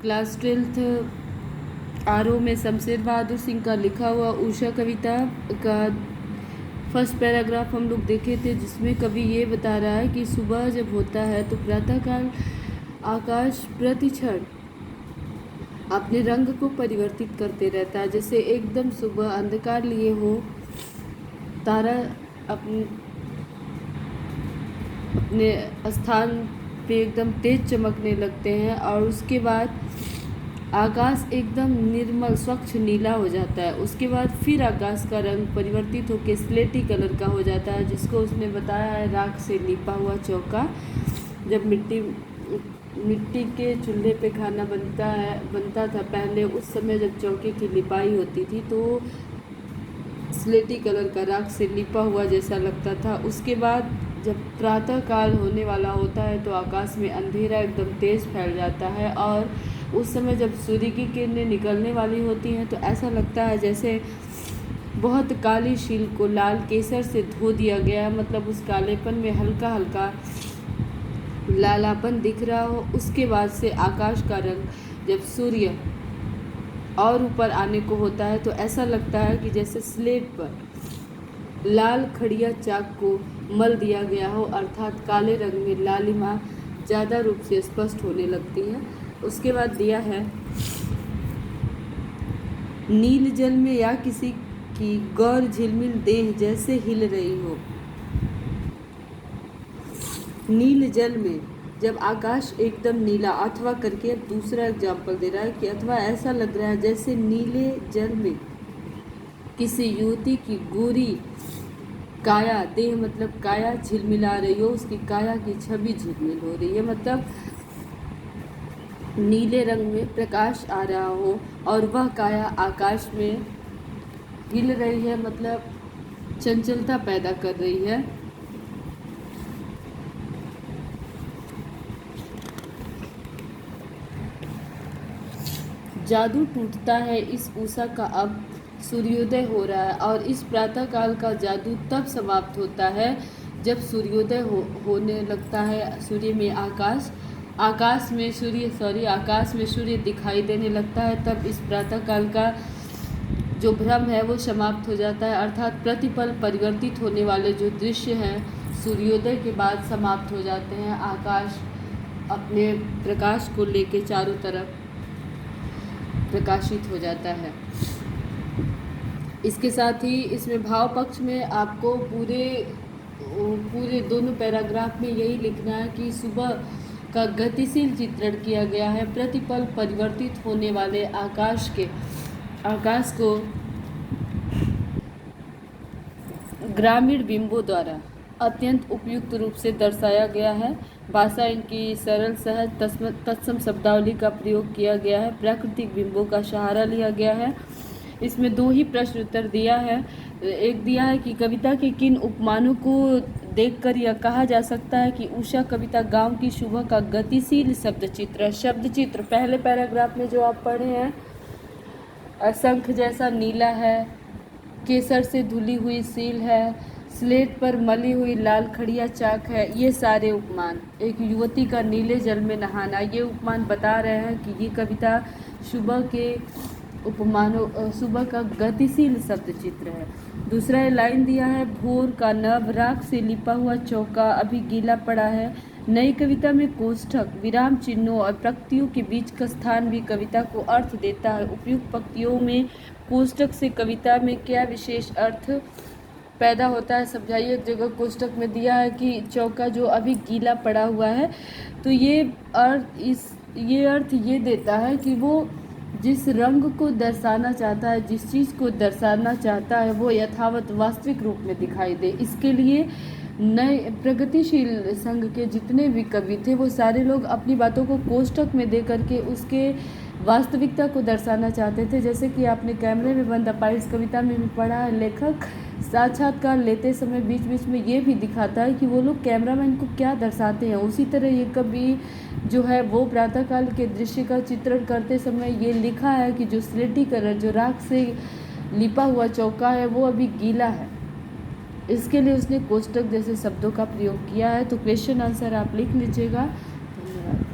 Class 12th RO में शमशेर बहादुर सिंह का लिखा हुआ उषा कविता का फर्स्ट पैराग्राफ हम लोग देखे थे, जिसमें कवि ये बता रहा है कि सुबह जब होता है तो प्रातःकाल आकाश प्रतिक्षण अपने रंग को परिवर्तित करते रहता है। जैसे एकदम सुबह अंधकार लिए हो, तारा अपने स्थान पे एकदम तेज चमकने लगते हैं और उसके बाद आकाश एकदम निर्मल स्वच्छ नीला हो जाता है। उसके बाद फिर आकाश का रंग परिवर्तित होकर स्लेटी कलर का हो जाता है, जिसको उसने बताया है राख से लिपा हुआ चौका। जब मिट्टी के चूल्हे पे खाना बनता था पहले, उस समय जब चौके की लिपाई होती थी तो स्लेटी कलर का राख से लिपा हुआ जैसा लगता था। उसके बाद जब प्रातः काल होने वाला होता है तो आकाश में अंधेरा एकदम तेज फैल जाता है और उस समय जब सूर्य की किरणें निकलने वाली होती हैं तो ऐसा लगता है जैसे बहुत काली शील को लाल केसर से धो दिया गया, मतलब उस कालेपन में हल्का हल्का लालापन दिख रहा हो। उसके बाद से आकाश का रंग जब सूर्य और ऊपर आने को होता है तो ऐसा लगता है कि जैसे स्लेट पर लाल खड़िया चाक को मल दिया गया हो, अर्थात काले रंग में लालिमा ज़्यादा रूप से स्पष्ट होने लगती है। उसके बाद दिया है नील जल में या किसी की गौर झिलमिल देह जैसे हिल रही हो। नील जल में जब आकाश एकदम नीला, अथवा करके दूसरा एग्जाम्पल दे रहा है कि अथवा ऐसा लग रहा है जैसे नीले जल में किसी युवती की गोरी काया, देह मतलब काया झिलमिला रही हो, उसकी काया की छवि झिलमिल हो रही है, मतलब नीले रंग में प्रकाश आ रहा हो और वह काया आकाश में हिल रही है, मतलब चंचलता पैदा कर रही है। जादू टूटता है इस उषा का, अब सूर्योदय हो रहा है और इस प्रातःकाल का जादू तब समाप्त होता है जब सूर्योदय होने लगता है। सूर्य में आकाश में सूर्य दिखाई देने लगता है, तब इस प्रातःकाल का जो भ्रम है वो समाप्त हो जाता है, अर्थात प्रतिपल परिवर्तित होने वाले जो दृश्य हैं सूर्योदय के बाद समाप्त हो जाते हैं। आकाश अपने प्रकाश को लेके चारों तरफ प्रकाशित हो जाता है। इसके साथ ही इसमें भाव पक्ष में आपको पूरे दोनों पैराग्राफ में यही लिखना है कि सुबह का गतिशील चित्रण किया गया है। प्रतिपल परिवर्तित होने वाले आकाश को ग्रामीण बिंबों द्वारा अत्यंत उपयुक्त रूप से दर्शाया गया है। भाषा इनकी सरल सहज तत्सम शब्दावली का प्रयोग किया गया है। प्राकृतिक बिंबों का सहारा लिया गया है। इसमें 2 ही प्रश्न उत्तर दिया है। एक दिया है कि कविता के किन उपमानों को देखकर यह कहा जा सकता है कि उषा कविता गांव की सुबह का गतिशील शब्द चित्र पहले पैराग्राफ में जो आप पढ़े हैं, शंख जैसा नीला है, केसर से धुली हुई सील है, स्लेट पर मली हुई लाल खड़िया चाक है, ये सारे उपमान, एक युवती का नीले जल में नहाना, ये उपमान बता रहे हैं कि ये कविता सुबह का गतिशील शब्द चित्र है। दूसरा लाइन दिया है, भोर का नभ राख से लिपा हुआ चौका अभी गीला पड़ा है। नई कविता में कोष्ठक, विराम चिन्हों और पंक्तियों के बीच का स्थान भी कविता को अर्थ देता है। उपयुक्त पंक्तियों में कोष्ठक से कविता में क्या विशेष अर्थ पैदा होता है समझाइए। एक जगह कोष्ठक में दिया है कि चौका जो अभी गीला पड़ा हुआ है, तो ये अर्थ ये देता है कि वो जिस रंग को दर्शाना चाहता है, जिस चीज़ को दर्शाना चाहता है, वो यथावत वास्तविक रूप में दिखाई दे। इसके लिए नए प्रगतिशील संघ के जितने भी कवि थे वो सारे लोग अपनी बातों को कोष्ठक में दे करके उसके वास्तविकता को दर्शाना चाहते थे। जैसे कि आपने कैमरे में बंद अपाइस कविता में भी पढ़ा है, लेखक साक्षात्कार लेते समय बीच बीच में ये भी दिखाता है कि वो लोग कैमरामैन को क्या दर्शाते हैं। उसी तरह ये कवि जो है वो प्रातःकाल के दृश्य का चित्रण करते समय ये लिखा है कि जो स्लेटी कलर, जो राख से लिपा हुआ चौका है, वो अभी गीला है। इसके लिए उसने कोष्ठक जैसे शब्दों का प्रयोग किया है। तो क्वेश्चन आंसर आप लिख लीजिएगा। धन्यवाद।